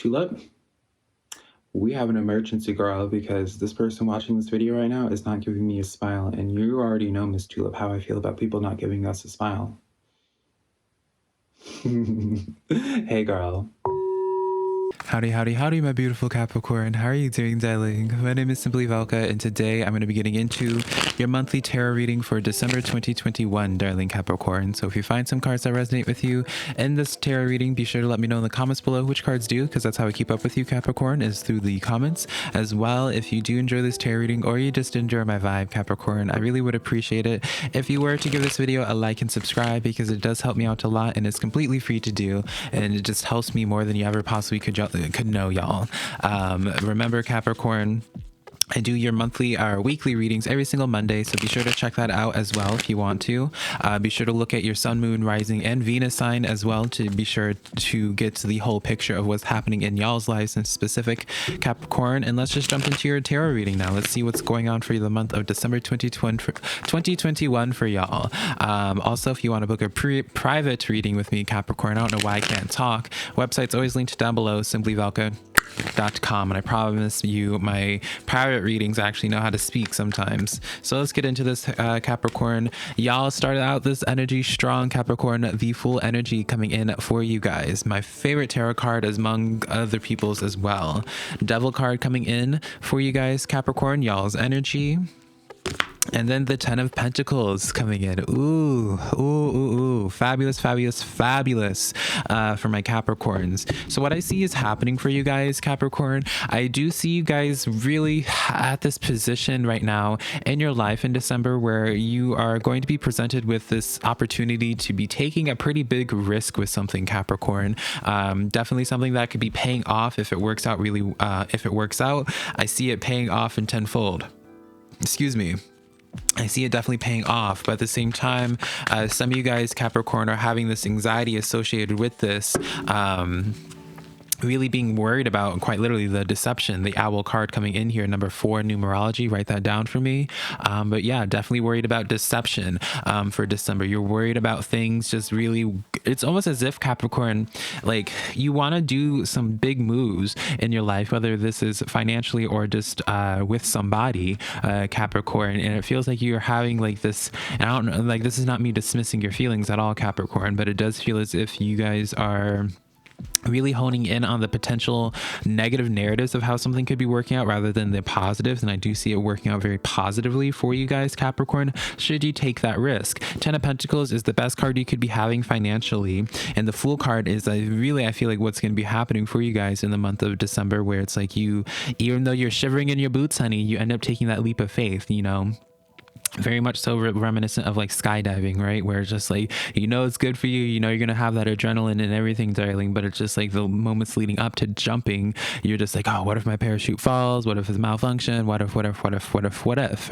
Tulip, we have an emergency, girl, because this person watching this video right now is not giving me a smile, and you already know, Miss Tulip, how I feel about people not giving us a smile. Hey, girl. Howdy, my beautiful Capricorn. How are you doing, darling? My name is SimplyVelca, and today I'm going to be getting into your monthly tarot reading for December 2021, darling Capricorn. So if you find some cards that resonate with you in this tarot reading, be sure to let me know in the comments below which cards do, because that's how I keep up with you, Capricorn, is through the comments. As well, if you do enjoy this tarot reading or you just enjoy my vibe, Capricorn, I really would appreciate it if you were to give this video a like and subscribe, because it does help me out a lot, and it's completely free to do, and it just helps me more than you ever possibly could know, y'all. Remember, Capricorn, I do your monthly or weekly readings every single Monday, so be sure to check that out as well if you want to. Be sure to look at your sun, moon, rising, and Venus sign as well to be sure to get the whole picture of what's happening in y'all's lives in specific, Capricorn. And let's just jump into your tarot reading now. Let's see what's going on for the month of December 2021 for y'all. Also, if you want to book a private reading with me, Capricorn, I don't know why I can't talk. Website's always linked down below, SimplyVelca.com, and I promise you my private readings actually know how to speak sometimes. So let's get into this, Capricorn. Y'all started out this energy strong, Capricorn. The full energy coming in for you guys. My favorite tarot card is among other people's as well. Devil card coming in for you guys, Capricorn. Y'all's energy. And then the 10 of Pentacles coming in. Ooh. Fabulous for my Capricorns. So what I see is happening for you guys, Capricorn, I do see you guys really at this position right now in your life in December where you are going to be presented with this opportunity to be taking a pretty big risk with something, Capricorn. Definitely something that could be paying off if it works out really, if it works out. I see it paying off in tenfold. Excuse me. I see it definitely paying off, but at the same time, some of you guys, Capricorn, are having this anxiety associated with this, really being worried about quite literally the deception, the owl card coming in here, number 4 numerology. Write that down for me. But yeah, definitely worried about deception for December. You're worried about things just really, it's almost as if, Capricorn, like you want to do some big moves in your life, whether this is financially or just with somebody, Capricorn, and it feels like you're having like this, and I don't know, like this is not me dismissing your feelings at all, Capricorn, but it does feel as if you guys are really honing in on the potential negative narratives of how something could be working out rather than the positives. And I do see it working out very positively for you guys, Capricorn, should you take that risk. 10 of Pentacles is the best card you could be having financially. And the Fool card is I feel like what's going to be happening for you guys in the month of December, where it's like you, even though you're shivering in your boots, honey, you end up taking that leap of faith, you know. Very much so reminiscent of like skydiving, right? Where it's just like, you know, it's good for you, you know, you're gonna have that adrenaline and everything, darling, but it's just like the moments leading up to jumping, you're just like, oh, what if my parachute falls? What if it's malfunction? What if,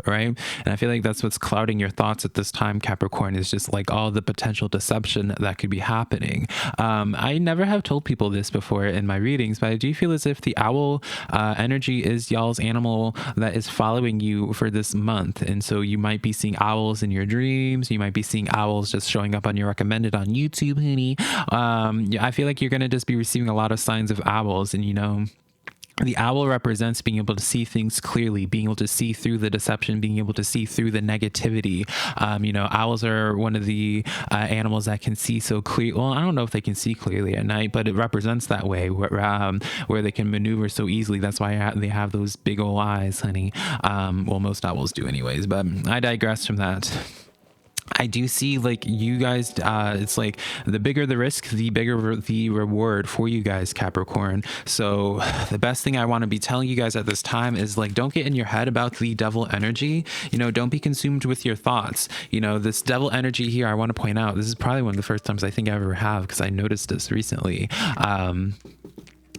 right? And I feel like that's what's clouding your thoughts at this time, Capricorn, is just like all the potential deception that could be happening. I never have told people this before in my readings, but I do feel as if the owl energy is y'all's animal that is following you for this month. And so you might be seeing owls in your dreams. You might be seeing owls just showing up on your recommended on YouTube, honey. I feel like you're going to just be receiving a lot of signs of owls, and you know, the owl represents being able to see things clearly, being able to see through the deception, being able to see through the negativity. You know, owls are one of the animals that can see so clear. Well, I don't know if they can see clearly at night, but it represents that way where they can maneuver so easily. That's why they have those big old eyes, honey. Well, most owls do anyways, but I digress from that. I do see like you guys, it's like the bigger the risk, the bigger the reward for you guys, Capricorn. So the best thing I want to be telling you guys at this time is like, don't get in your head about the devil energy. You know, don't be consumed with your thoughts. You know, this devil energy here, I want to point out, this is probably one of the first times I think I ever have, because I noticed this recently.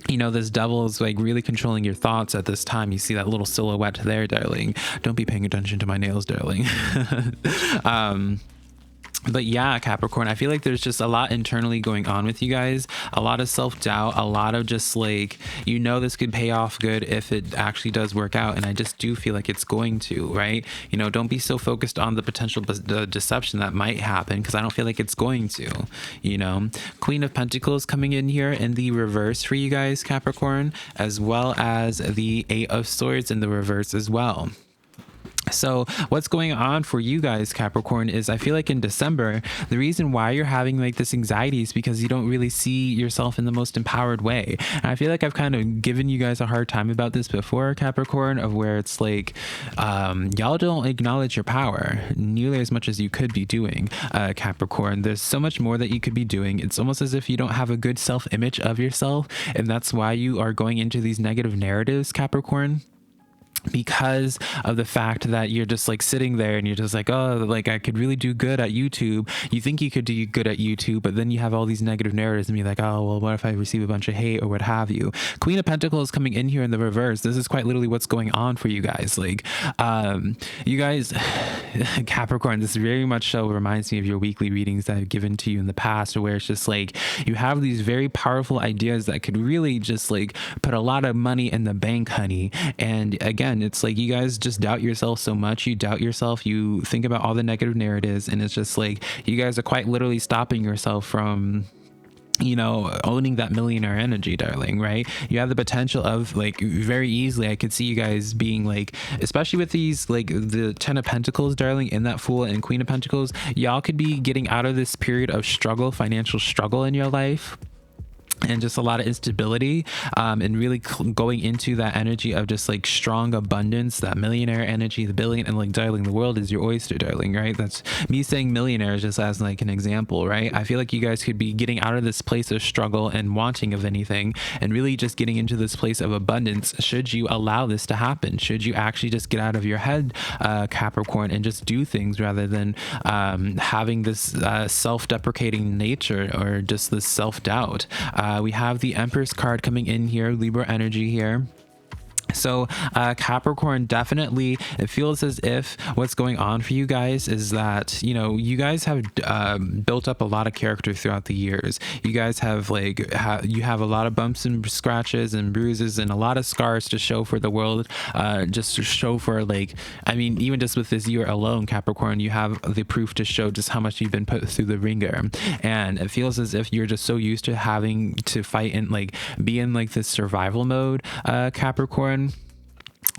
You know, this devil is like really controlling your thoughts at this time. You see that little silhouette there, darling. Don't be paying attention to my nails, darling. But yeah, Capricorn, I feel like there's just a lot internally going on with you guys, a lot of self-doubt, a lot of just like, you know, this could pay off good if it actually does work out. And I just do feel like it's going to, right? You know, don't be so focused on the potential the deception that might happen, because I don't feel like it's going to, you know. Queen of Pentacles coming in here in the reverse for you guys, Capricorn, as well as the Eight of Swords in the reverse as well. So what's going on for you guys, Capricorn, is I feel like in December, the reason why you're having like this anxiety is because you don't really see yourself in the most empowered way. And I feel like I've kind of given you guys a hard time about this before, Capricorn, of where it's like, y'all don't acknowledge your power nearly as much as you could be doing, Capricorn. There's so much more that you could be doing. It's almost as if you don't have a good self-image of yourself. And that's why you are going into these negative narratives, Capricorn, because of the fact that you're just like sitting there and you're just like, oh, like I could really do good at YouTube. You think you could do good at YouTube, but then you have all these negative narratives and be like, oh, well, what if I receive a bunch of hate or what have you? Queen of Pentacles coming in here in the reverse. This is quite literally what's going on for you guys. Like, you guys, Capricorn, this very much so reminds me of your weekly readings that I've given to you in the past, where it's just like, you have these very powerful ideas that could really just like put a lot of money in the bank, honey. And again, it's like you guys just doubt yourself so much. You doubt yourself. You think about all the negative narratives, and it's just like you guys are quite literally stopping yourself from, you know, owning that millionaire energy, darling, right? You have the potential of like very easily, I could see you guys being like, especially with these like the 10 of Pentacles, darling, in that Fool and Queen of Pentacles, y'all could be getting out of this period of struggle, financial struggle in your life, and just a lot of instability, and really going into that energy of just like strong abundance, that millionaire energy, the billion, and like, darling, the world is your oyster, darling, right? That's me saying millionaire just as like an example, right? I feel like you guys could be getting out of this place of struggle and wanting of anything, and really just getting into this place of abundance, should you allow this to happen, should you actually just get out of your head, Capricorn, and just do things rather than having this self-deprecating nature or just this self-doubt. We have the Empress card coming in here, Libra energy here. So Capricorn, definitely it feels as if what's going on for you guys is that, you know, you guys have built up a lot of character throughout the years. You guys have like you have a lot of bumps and scratches and bruises and a lot of scars to show for the world, just to show for, like, I mean, even just with this year alone, Capricorn, you have the proof to show just how much you've been put through the ringer. And it feels as if you're just so used to having to fight and like be in like this survival mode, Capricorn.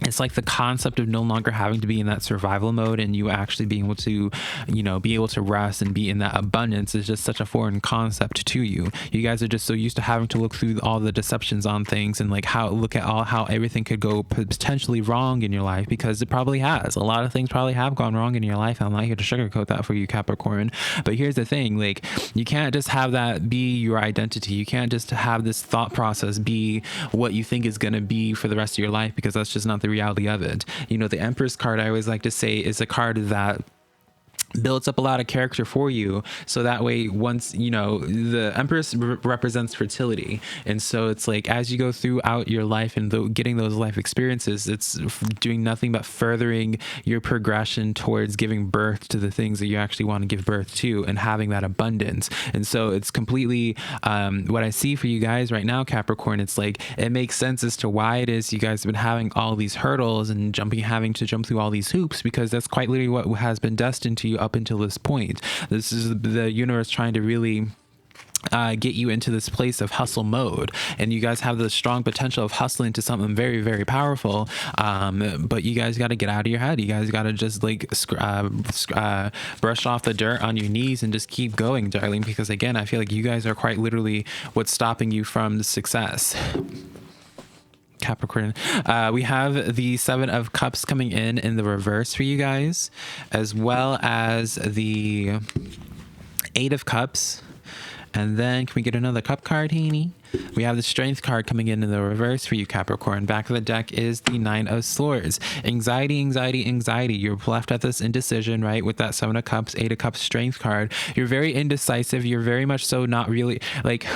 It's like the concept of no longer having to be in that survival mode and you actually being able to, you know, be able to rest and be in that abundance is just such a foreign concept to you. You guys are just so used to having to look through all the deceptions on things and like look at how everything could go potentially wrong in your life, because it probably has. A lot of things probably have gone wrong in your life. I'm not here to sugarcoat that for you, Capricorn. But here's the thing, like, you can't just have that be your identity. You can't just have this thought process be what you think is going to be for the rest of your life, because that's just not the reality of it. You know, the Empress card, I always like to say, is a card that builds up a lot of character for you, so that way, once, you know, the Empress represents fertility, and so it's like as you go throughout your life and getting those life experiences, it's doing nothing but furthering your progression towards giving birth to the things that you actually want to give birth to and having that abundance. And so it's completely what I see for you guys right now, Capricorn. It's like it makes sense as to why it is you guys have been having all these hurdles and having to jump through all these hoops, because that's quite literally what has been destined to you up until this point. This is the universe trying to really get you into this place of hustle mode, and you guys have the strong potential of hustling to something very, very powerful, but you guys got to get out of your head. You guys got to just like brush off the dirt on your knees and just keep going, darling, because again, I feel like you guys are quite literally what's stopping you from the success, Capricorn. We have the Seven of Cups coming in the reverse for you guys, as well as the Eight of Cups. And then can we get another cup card, Heaney? We have the Strength card coming in the reverse for you, Capricorn. Back of the deck is the Nine of Swords. Anxiety, anxiety, anxiety. You're left at this indecision, right? With that Seven of Cups, Eight of Cups Strength card. You're very indecisive. You're very much so not really like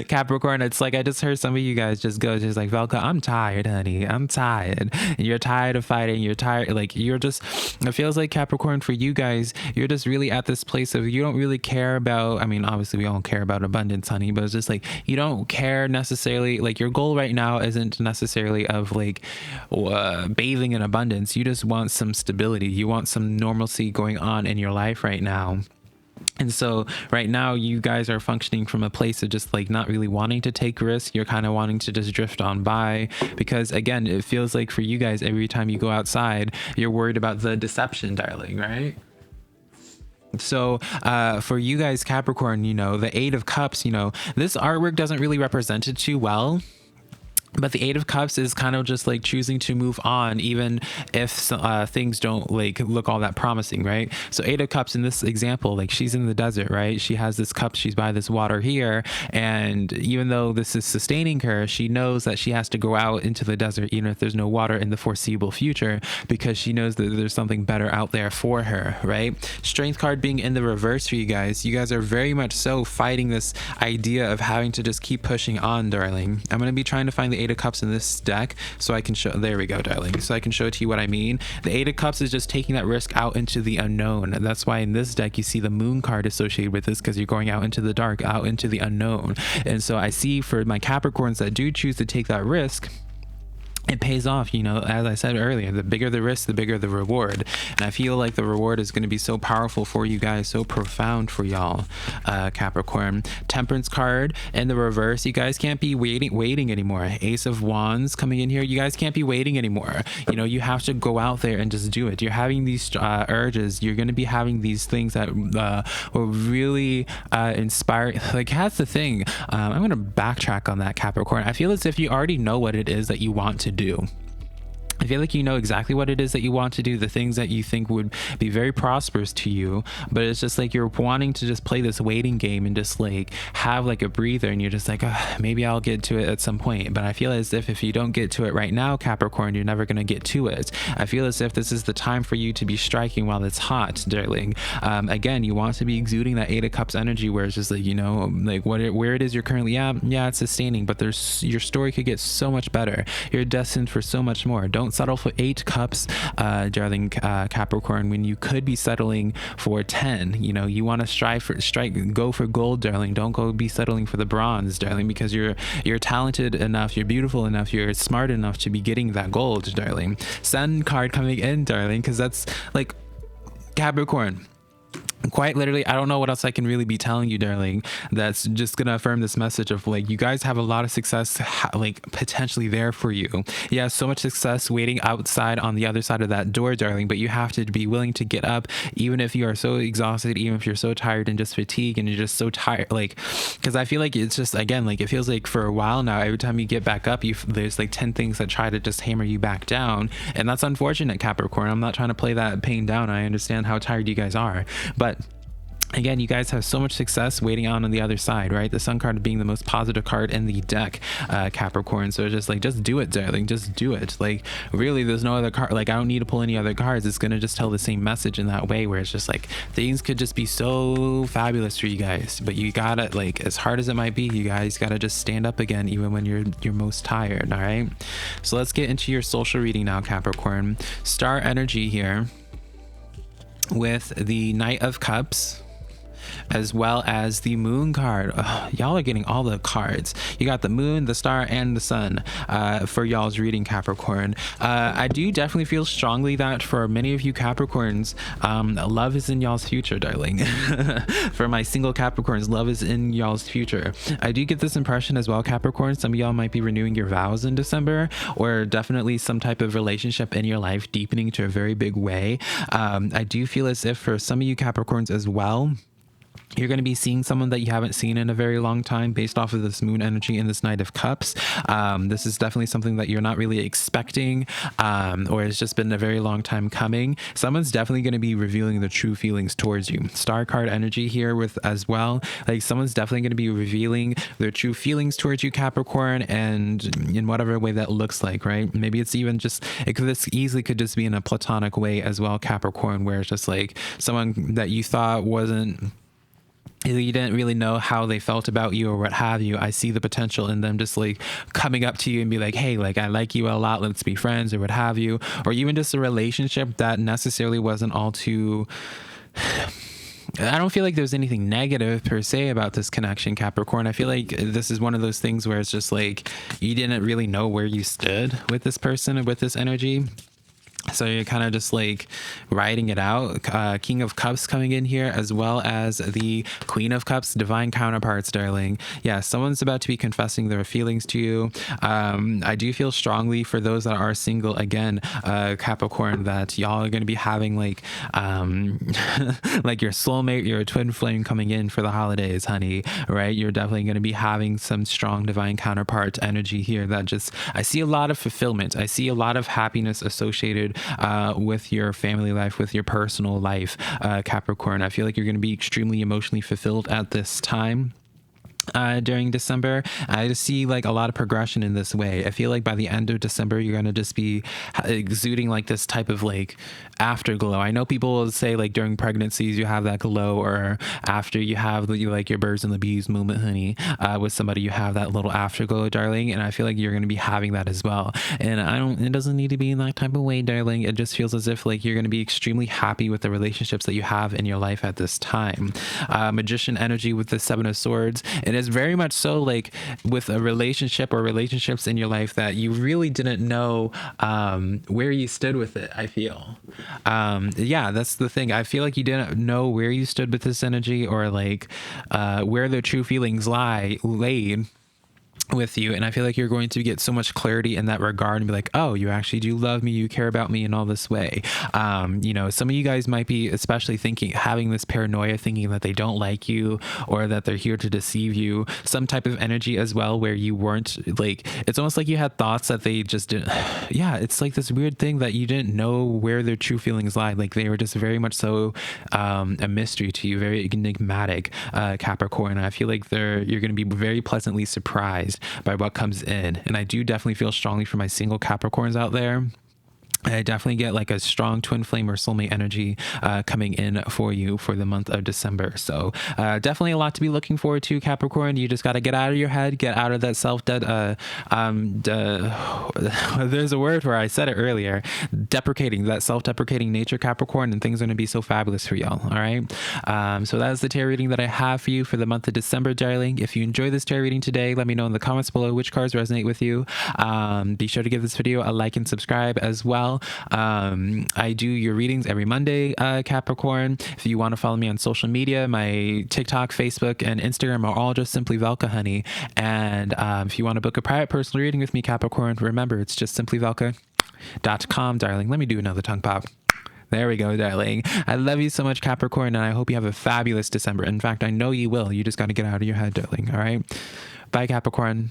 Capricorn, it's like I just heard some of you guys just go just like, Velka, I'm tired, honey. I'm tired. And you're tired of fighting. You're tired. Like you're just, it feels like Capricorn for you guys, you're just really at this place of you don't really care about, I mean, obviously we all care about abundance, honey, but it's just like you don't care necessarily, like your goal right now isn't necessarily of like bathing in abundance. You just want some stability. You want some normalcy going on in your life right now. And so right now you guys are functioning from a place of just like not really wanting to take risks. You're kind of wanting to just drift on by because again, it feels like for you guys, every time you go outside, you're worried about the deception, darling, right? So for you guys, Capricorn, you know, the Eight of Cups, you know, this artwork doesn't really represent it too well. But the Eight of Cups is kind of just like choosing to move on, even if things don't like look all that promising, right? So Eight of Cups in this example, like she's in the desert, right? She has this cup, she's by this water here. And even though this is sustaining her, she knows that she has to go out into the desert, even if there's no water in the foreseeable future, because she knows that there's something better out there for her, right? Strength card being in the reverse for you guys. You guys are very much so fighting this idea of having to just keep pushing on, darling. I'm going to be trying to find the Eight of Cups in this deck so I can show, there we go, darling, so I can show it to you what I mean. The Eight of Cups is just taking that risk out into the unknown. That's why in this deck you see the Moon card associated with this, because you're going out into the dark, out into the unknown. And so I see for my Capricorns that do choose to take that risk, it pays off, you know, as I said earlier, the bigger the risk, the bigger the reward. And I feel like the reward is going to be so powerful for you guys, so profound for y'all, Capricorn. Temperance card in the reverse. You guys can't be waiting anymore. Ace of Wands coming in here. You guys can't be waiting anymore. You know, you have to go out there and just do it. You're having these urges. You're going to be having these things that will really inspire. Like, that's the thing. I'm going to backtrack on that, Capricorn. I feel as if you already know what it is that you want to do. I feel like you know exactly what it is that you want to do, the things that you think would be very prosperous to you, but it's just like you're wanting to just play this waiting game and just like have like a breather, and you're just like, oh, maybe I'll get to it at some point. But I feel as if you don't get to it right now, Capricorn, you're never going to get to it. I feel as if this is the time for you to be striking while it's hot, darling. Again, you want to be exuding that Eight of Cups energy where it's just like, you know, like where it is you're currently at, yeah, it's sustaining, but your story could get so much better. You're destined for so much more. Don't settle for 8 cups, darling, Capricorn, when you could be settling for 10. You know, you want to go for gold, darling. Don't go be settling for the bronze, darling, because you're talented enough, you're beautiful enough, you're smart enough to be getting that gold, darling. Sun card coming in, darling, because that's like Capricorn. Quite literally, I don't know what else I can really be telling you, darling, that's just gonna affirm this message of like, you guys have a lot of success like potentially there for you. Yeah, so much success waiting outside on the other side of that door, darling, but you have to be willing to get up even if you are so exhausted, even if you're so tired and just fatigued and you're just so tired, like, because I feel like it's just, again, like it feels like for a while now, every time you get back up, there's like 10 things that try to just hammer you back down, and that's unfortunate, Capricorn. I'm not trying to play that pain down. I understand how tired you guys are, but again, you guys have so much success waiting on the other side, right? The Sun card being the most positive card in the deck, Capricorn. So it's just like, just do it, darling. Just do it. Like, really, there's no other card. Like, I don't need to pull any other cards. It's going to just tell the same message in that way, where it's just like, things could just be so fabulous for you guys. But you gotta, like, as hard as it might be, you guys gotta just stand up again, even when you're most tired, all right? So let's get into your social reading now, Capricorn. Star energy here with the Knight of Cups, as well as the Moon card. Y'all are getting all the cards. You got the Moon, the Star, and the Sun for y'all's reading, Capricorn. I do definitely feel strongly that for many of you Capricorns, love is in y'all's future, darling. For my single Capricorns, love is in y'all's future. I do get this impression as well, Capricorn. Some of y'all might be renewing your vows in December, or definitely some type of relationship in your life deepening to a very big way. I do feel as if for some of you Capricorns as well, you're going to be seeing someone that you haven't seen in a very long time based off of this Moon energy and this Knight of Cups. This is definitely something that you're not really expecting, or it's just been a very long time coming. Someone's definitely going to be revealing their true feelings towards you. Star card energy here with as well. Like, someone's definitely going to be revealing their true feelings towards you, Capricorn, and in whatever way that looks like, right? Maybe it's even just, this easily could just be in a platonic way as well, Capricorn, where it's just like someone that you thought wasn't you didn't really know how they felt about you or what have you. I see the potential in them just like coming up to you and be like, hey, like I like you a lot, let's be friends or what have you. Or even just a relationship that necessarily wasn't all too, I don't feel like there's anything negative per se about this connection, Capricorn. I feel like this is one of those things where it's just like you didn't really know where you stood with this person or with this energy. So you're kind of just like riding it out. King of Cups coming in here, as well as the Queen of Cups, divine counterparts, darling. Yeah, someone's about to be confessing their feelings to you. I do feel strongly for those that are single, again, Capricorn, that y'all are going to be having like like your soulmate, your twin flame coming in for the holidays, honey, right? You're definitely going to be having some strong divine counterpart energy here that just, I see a lot of fulfillment. I see a lot of happiness associated with your family life, with your personal life, Capricorn. I feel like you're going to be extremely emotionally fulfilled at this time. During December, I just see like a lot of progression in this way. I feel like by the end of December, you're going to just be exuding like this type of like afterglow. I know people will say like during pregnancies, you have that glow, or after you have like your birds and the bees moment, honey, with somebody, you have that little afterglow, darling. And I feel like you're going to be having that as well. And it doesn't need to be in that type of way, darling. It just feels as if like you're going to be extremely happy with the relationships that you have in your life at this time. Magician energy with the Seven of Swords. It is very much so like with a relationship or relationships in your life that you really didn't know where you stood with it, I feel. Yeah, that's the thing. I feel like you didn't know where you stood with this energy, or like where the true feelings laid with you. And I feel like you're going to get so much clarity in that regard and be like, oh, you actually do love me, you care about me in all this way. You know, some of you guys might be especially having this paranoia, thinking that they don't like you or that they're here to deceive you, some type of energy as well, where you weren't like, it's almost like you had thoughts that they just didn't. Yeah, it's like this weird thing that you didn't know where their true feelings lied. Like they were just very much so a mystery to you, very enigmatic, Capricorn. And I feel like you're going to be very pleasantly surprised by what comes in. And I do definitely feel strongly for my single Capricorns out there. I definitely get like a strong twin flame or soulmate energy coming in for you for the month of December. So definitely a lot to be looking forward to, Capricorn. You just got to get out of your head, get out of that there's a word where I said it earlier, deprecating, that self-deprecating nature, Capricorn, and things are going to be so fabulous for y'all. All right. So that is the tarot reading that I have for you for the month of December, darling. If you enjoy this tarot reading today, let me know in the comments below which cards resonate with you. Be sure to give this video a like and subscribe as well. I do your readings every Monday, Capricorn. If you want to follow me on social media, my TikTok, Facebook, and Instagram are all just SimplyVelca, honey. And if you want to book a private personal reading with me, Capricorn, remember, it's just SimplyVelca.com, darling. Let me do another tongue pop. There we go, darling. I love you so much, Capricorn, and I hope you have a fabulous December. In fact, I know you will. You just got to get out of your head, darling. All right? Bye, Capricorn.